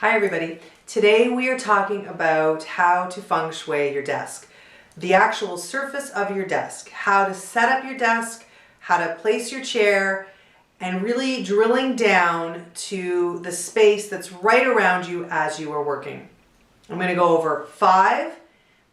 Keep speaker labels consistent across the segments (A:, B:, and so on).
A: Hi everybody. Today we are talking about how to feng shui your desk. The actual surface of your desk, how to set up your desk, how to place your chair, and really drilling down to the space that's right around you as you are working. I'm going to go over 5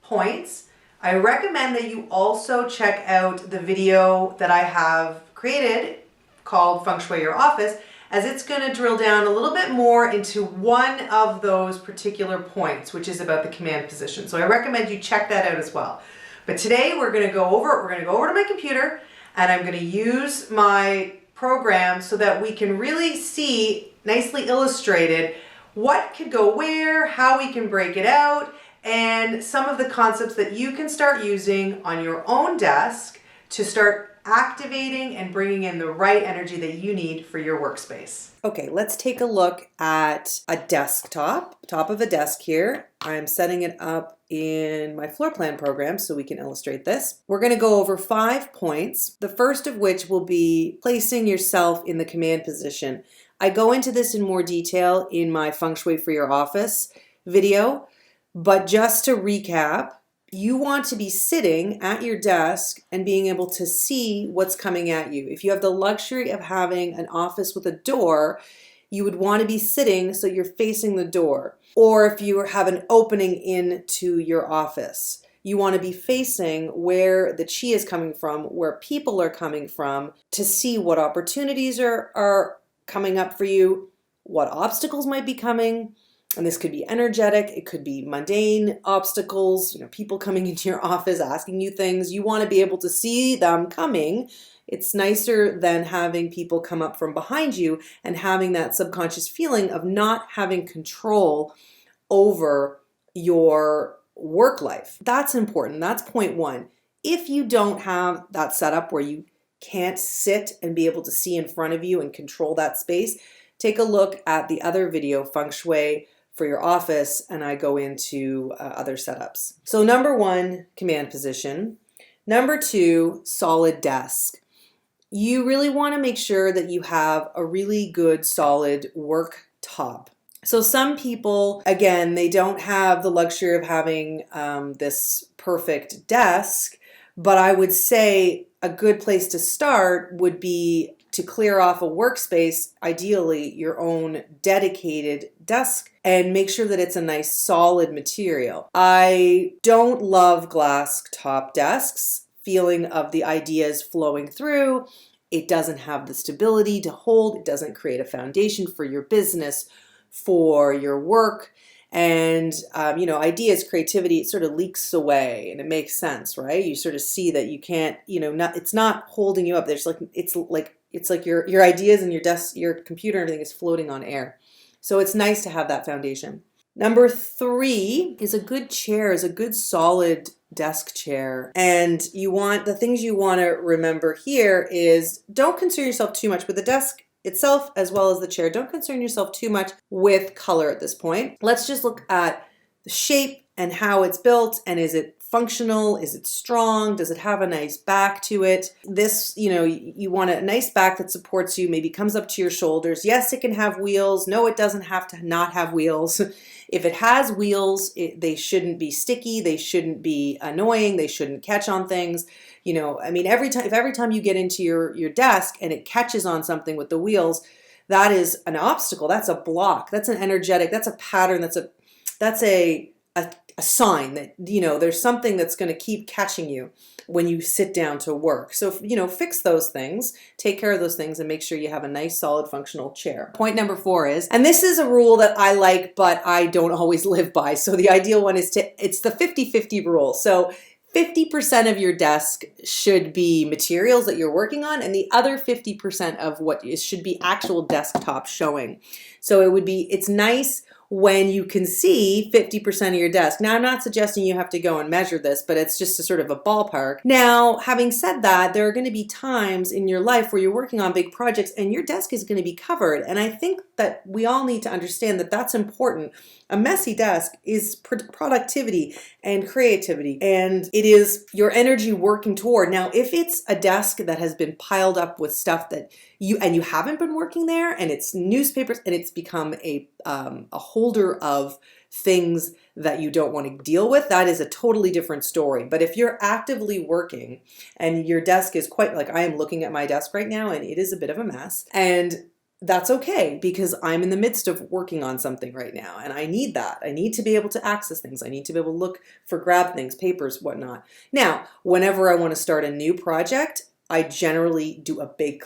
A: points. I recommend that you also check out the video that I have created called Feng Shui Your Office, as it's going to drill down a little bit more into one of those particular points, which is about the command position. So I recommend you check that out as well. But today we're going to go over to my computer, and I'm going to use my program so that we can really see nicely illustrated what could go where, how we can break it out, and some of the concepts that you can start using on your own desk to start activating and bringing in the right energy that you need for your workspace. Okay, let's take a look at a desktop, top of a desk here. I'm setting it up in my floor plan program so we can illustrate this. We're going to go over 5 points, the first of which will be placing yourself in the command position. I go into this in more detail in my Feng Shui for Your Office video, but just to recap, you want to be sitting at your desk and being able to see what's coming at you. If you have the luxury of having an office with a door, you would want to be sitting so you're facing the door. Or if you have an opening into your office, you want to be facing where the chi is coming from, where people are coming from, to see what opportunities are coming up for you, what obstacles might be coming. And this could be energetic, it could be mundane obstacles, people coming into your office asking you things. You want to be able to see them coming. It's nicer than having people come up from behind you and having that subconscious feeling of not having control over your work life. That's important. That's point 1. If you don't have that setup where you can't sit and be able to see in front of you and control that space, take a look at the other video, Feng Shui for Your Office, and I go into other setups. So number 1, command position. Number 2, solid desk. You really want to make sure that you have a really good solid work top. So some people, again, they don't have the luxury of having this perfect desk, but I would say a good place to start would be to clear off a workspace, ideally your own dedicated desk, and make sure that it's a nice solid material. I don't love glass top desks, feeling of the ideas flowing through. It doesn't have the stability to hold. It doesn't create a foundation for your business, for your work. And, ideas, creativity, it sort of leaks away, and it makes sense, right? You sort of see that you can't, it's not holding you up. It's like your ideas and your desk, your computer, and everything is floating on air. So it's nice to have that foundation. Number 3 is a good chair, is a good solid desk chair. And the things you want to remember here is don't concern yourself too much with the desk itself as well as the chair. Don't concern yourself too much with color at this point. Let's just look at the shape and how it's built, and is it functional? Is it strong? Does it have a nice back to it? This, you want a nice back that supports you, maybe comes up to your shoulders. Yes, it can have wheels. No, it doesn't have to not have wheels. If it has wheels, they shouldn't be sticky. They shouldn't be annoying. They shouldn't catch on things. Every time you get into your desk and it catches on something with the wheels, that is an obstacle. That's a block. That's an energetic. That's a pattern. That's a sign that there's something that's going to keep catching you when you sit down to work. So fix those things, take care of those things, and make sure you have a nice solid functional chair. Point number 4 is, and this is a rule that I like but I don't always live by, so the ideal one is it's the 50-50 rule. So 50% of your desk should be materials that you're working on, and the other 50% of should be actual desktop showing. So it's nice when you can see 50% of your desk. Now, I'm not suggesting you have to go and measure this, but it's just a sort of a ballpark. Now, having said that, there are going to be times in your life where you're working on big projects and your desk is going to be covered. And I think that we all need to understand that that's important. A messy desk is productivity and creativity, and it is your energy working toward. Now, if it's a desk that has been piled up with stuff that you haven't been working there, and it's newspapers, and it's become a holder of things that you don't want to deal with, that is a totally different story. But if you're actively working and your desk is quite, like I am looking at my desk right now and it is a bit of a mess, and that's okay because I'm in the midst of working on something right now and I need that. I need to be able to access things. I need to be able to look for grab things, papers, whatnot. Now, whenever I want to start a new project, I generally do a big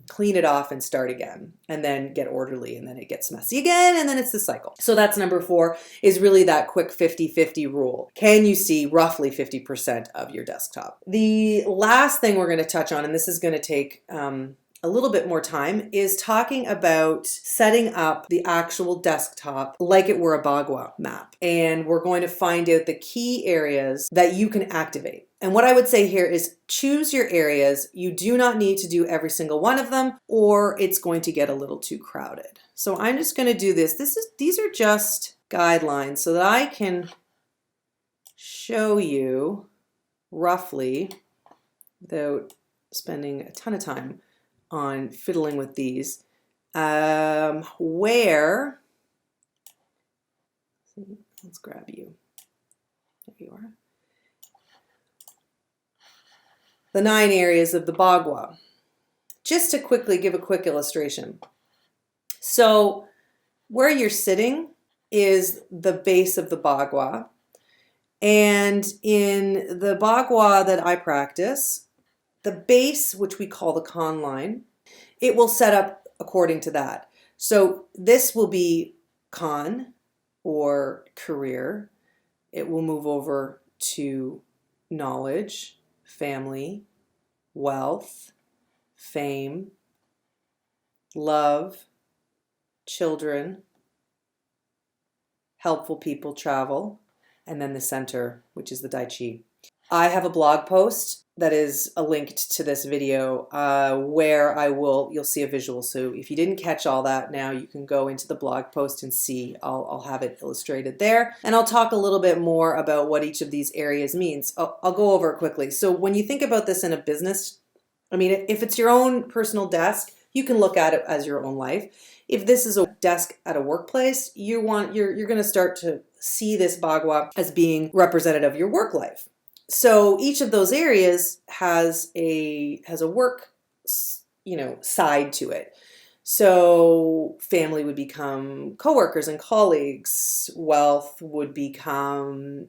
A: clean it off and start again, and then get orderly, and then it gets messy again, and then it's the cycle. So that's number 4, is really that quick 50-50 rule. Can you see roughly 50% of your desktop? The last thing we're going to touch on, and this is going to take a little bit more time, is talking about setting up the actual desktop like it were a Bagua map. And we're going to find out the key areas that you can activate. And what I would say here is choose your areas. You do not need to do every single one of them, or it's going to get a little too crowded. So I'm just going to do this. These are just guidelines so that I can show you roughly, without spending a ton of time on fiddling with these, where, let's grab you, there you are, the 9 areas of the Bagua. Just to quickly give a quick illustration. So where you're sitting is the base of the Bagua, and in the Bagua that I practice, the base, which we call the con line, it will set up according to that. So this will be con or career. It will move over to knowledge, family, wealth, fame, love, children, helpful people, travel, and then the center, which is the Tai Chi. I have a blog post that is linked to this video where you'll see a visual. So if you didn't catch all that now, you can go into the blog post and see. I'll have it illustrated there. And I'll talk a little bit more about what each of these areas means. I'll go over it quickly. So when you think about this in a business, I mean, if it's your own personal desk, you can look at it as your own life. If this is a desk at a workplace, you're going to start to see this Bagua as being representative of your work life. So each of those areas has a work, side to it. So family would become coworkers and colleagues. Wealth would become,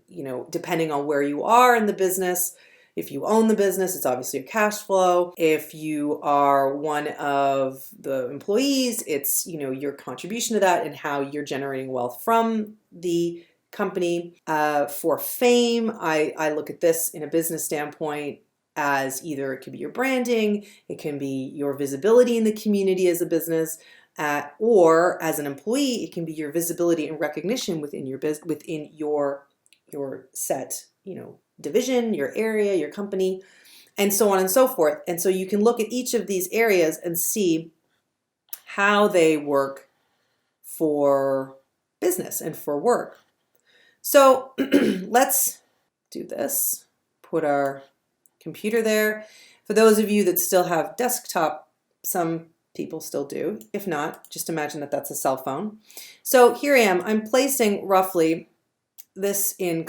A: depending on where you are in the business. If you own the business, it's obviously your cash flow. If you are one of the employees, it's, your contribution to that and how you're generating wealth from the company. For fame, I look at this in a business standpoint as either it could be your branding, it can be your visibility in the community as a business, or as an employee, it can be your visibility and recognition within your within your set, division, your area, your company, and so on and so forth. And so you can look at each of these areas and see how they work for business and for work. So let's do this, put our computer there. For those of you that still have desktop, some people still do. If not, just imagine that that's a cell phone. So here I am, I'm placing roughly this in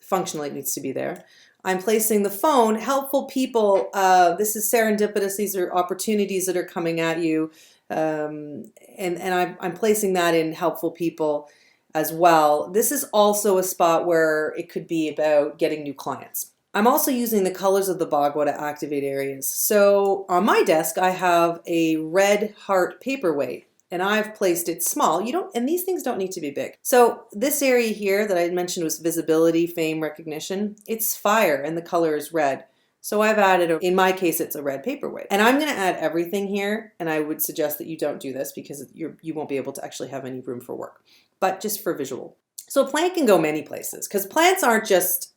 A: functionally it needs to be there. I'm placing the phone, helpful people, this is serendipitous, these are opportunities that are coming at you, and I'm placing that in helpful people as well. This is also a spot where it could be about getting new clients. I'm also using the colors of the Bagua to activate areas. So on my desk, I have a red heart paperweight, and I've placed it small. And these things don't need to be big. So this area here that I mentioned was visibility, fame, recognition. It's fire, and the color is red. So I've added, in my case, it's a red paperweight. And I'm gonna add everything here, and I would suggest that you don't do this because you won't be able to actually have any room for work, but just for visual. So a plant can go many places because plants aren't just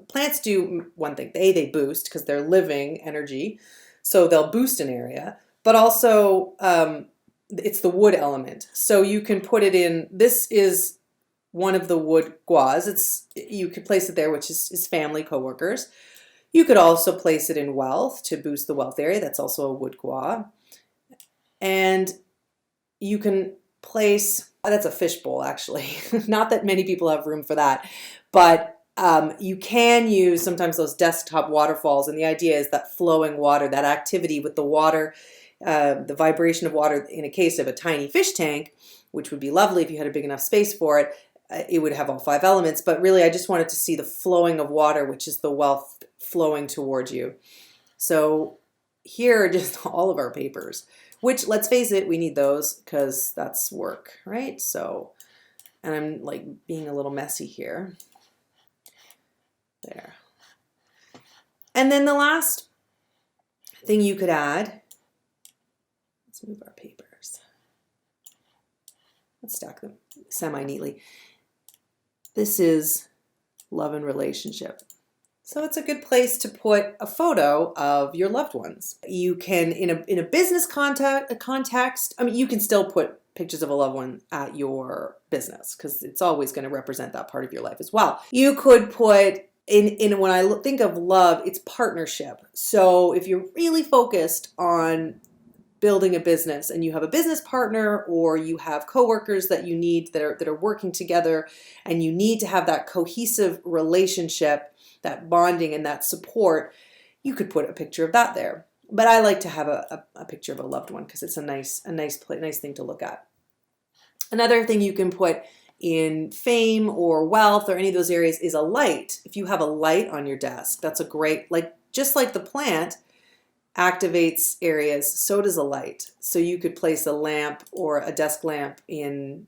A: plants do one thing. They boost because they're living energy. So they'll boost an area, but also it's the wood element. So you can put it in, this is one of the wood guas. You could place it there, which is family, coworkers. You could also place it in wealth to boost the wealth area. That's also a wood gua.
B: And you can place, that's a fishbowl actually, not that many people have room for that, but you can use sometimes those desktop waterfalls, and the idea is that flowing water, that activity with the water, the vibration of water in a case of a tiny fish tank, which would be lovely if you had a big enough space for it. It would have all 5 elements, but really I just wanted to see the flowing of water, which is the wealth flowing towards you. So here are just all of our papers, which, let's face it, we need those because that's work, right? So, and I'm like being a little messy here. There. And then the last thing you could add, let's move our papers. Let's stack them semi-neatly. This is love and relationship. So it's a good place to put a photo of your loved ones. You can, in a business context, I mean, you can still put pictures of a loved one at your business because it's always going to represent that part of your life as well. You could put, when I think of love, it's partnership. So if you're really focused on building a business and you have a business partner, or you have coworkers that you need that are working together, and you need to have that cohesive relationship, that bonding and that support, you could put a picture of that there. But I like to have a picture of a loved one because it's a nice thing to look at. Another thing you can put in fame or wealth or any of those areas is a light. If you have a light on your desk, that's a great, just like the plant activates areas, so does a light. So you could place a lamp or a desk lamp in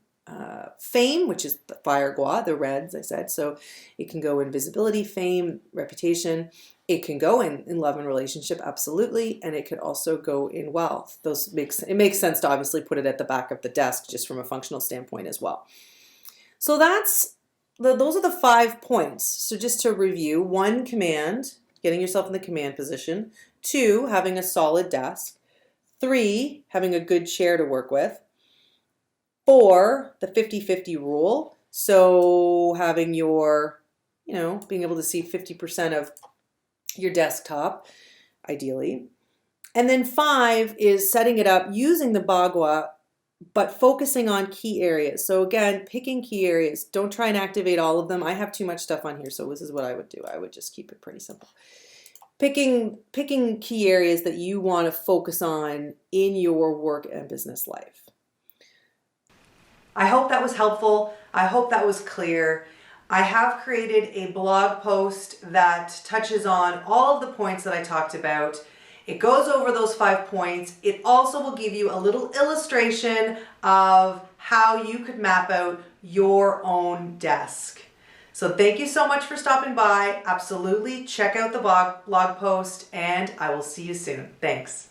B: fame, which is the fire gua, the red, as I said. So it can go in visibility, fame, reputation. It can go in love and relationship, absolutely. And it could also go in wealth. It makes sense to obviously put it at the back of the desk just from a functional standpoint as well. So those are the 5 points. So just to review: 1, command, getting yourself in the command position. 2, having a solid desk. 3, having a good chair to work with. 4, the 50-50 rule. So having your, being able to see 50% of your desktop, ideally. And then 5 is setting it up using the bagua, but focusing on key areas. So again, picking key areas. Don't try and activate all of them. I have too much stuff on here, so this is what I would do. I would just keep it pretty simple. Picking key areas that you want to focus on in your work and business life.
A: I hope that was helpful. I hope that was clear. I have created a blog post that touches on all of the points that I talked about. It goes over those 5 points. It also will give you a little illustration of how you could map out your own desk. So thank you so much for stopping by. Absolutely check out the blog post, and I will see you soon. Thanks.